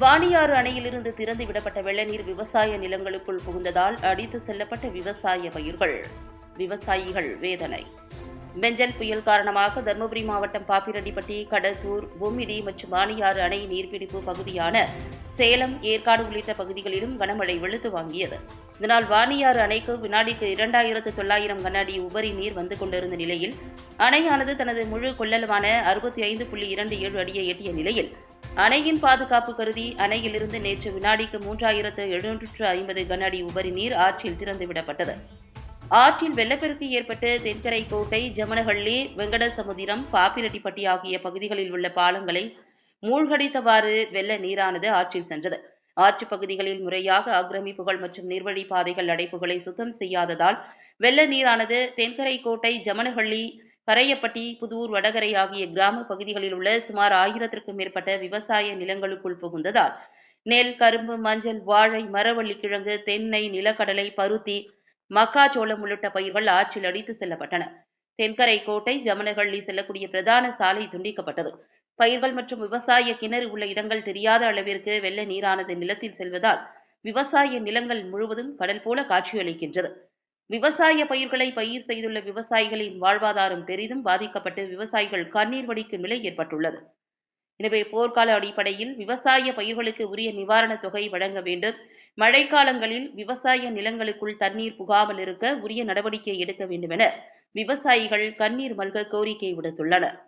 வாணியாறு அணையிலிருந்து திறந்து விடப்பட்ட வெள்ளநீர் விவசாய நிலங்களுக்குள் புகுந்ததால் அடித்து செல்லப்பட்ட விவசாய பயிர்கள். விவசாயிகள் வேதனை. பெஞ்சல் புயல் காரணமாக தருமபுரி மாவட்டம் பாப்பிரெட்டிப்பட்டி, கடத்தூர், பொம்மிடி மற்றும் வாணியாறு அணை நீர்பிடிப்பு பகுதியான சேலம், ஏற்காடு உள்ளிட்ட பகுதிகளிலும் கனமழை வெளுத்து வாங்கியது. இதனால் வாணியாறு அணைக்கு வினாடிக்கு 2900 கன அடி உபரி நீர் வந்து கொண்டிருந்த நிலையில் அணையானது தனது முழு கொள்ளளவான 65.27 அடியை எட்டிய நிலையில் அணையின் பாதுகாப்பு கருதி அணையிலிருந்து நேற்று வினாடிக்கு 3750 கன அடி உபரி நீர் ஆற்றில் திறந்துவிடப்பட்டது. ஆற்றில் வெள்ளப்பெருக்கு ஏற்பட்டு தென்கரை கோட்டை, ஜமனஹள்ளி, வெங்கடசமுத்திரம், பாப்பிரெட்டிப்பட்டி ஆகிய பகுதிகளில் உள்ள பாலங்களை மூழ்கடித்தவாறு வெள்ள நீரானது ஆற்றில் சென்றது. ஆற்று பகுதிகளில் முறையாக ஆக்கிரமிப்புகள் மற்றும் நீர்வழி பாதைகள் அடைப்புகளை சுத்தம் செய்யாததால் வெள்ள நீரானது தென்கரை கோட்டை, ஜமனஹள்ளி, கரையப்பட்டி, புதூர், வடகரை ஆகிய கிராம பகுதிகளில் உள்ள சுமார் 1000க்கும் மேற்பட்ட விவசாய நிலங்களுக்குள் புகுந்ததால் நெல், கரும்பு, மஞ்சள், வாழை, மரவள்ளிக்கிழங்கு, தென்னை, நிலக்கடலை, பருத்தி, மக்காச்சோளம் உள்ளிட்ட பயிர்கள் ஆற்றில் அடித்து செல்லப்பட்டன. தென்கரை கோட்டை, ஜமனஹள்ளி செல்லக்கூடிய பிரதான சாலை துண்டிக்கப்பட்டது. பயிர்கள் மற்றும் விவசாய கிணறு உள்ள இடங்கள் தெரியாத அளவிற்கு வெள்ள நீரானது நிலத்தில் செல்வதால் விவசாய நிலங்கள் முழுவதும் கடல் போல காட்சியளிக்கின்றது. விவசாய பயிர்களை பயிர் செய்துள்ள விவசாயிகளின் வாழ்வாதாரம் பெரிதும் பாதிக்கப்பட்டு விவசாயிகள் கண்ணீர் வடிக்கும் நிலை ஏற்பட்டுள்ளது. எனவே போர்க்கால அடிப்படையில் விவசாய பயிர்களுக்கு உரிய நிவாரணத் தொகை வழங்க வேண்டும். மழைக்காலங்களில் விவசாய நிலங்களுக்குள் தண்ணீர் புகாமல் இருக்க உரிய நடவடிக்கை எடுக்க வேண்டும் என விவசாயிகள் கண்ணீர் மல்க கோரிக்கை விடுத்துள்ளனர்.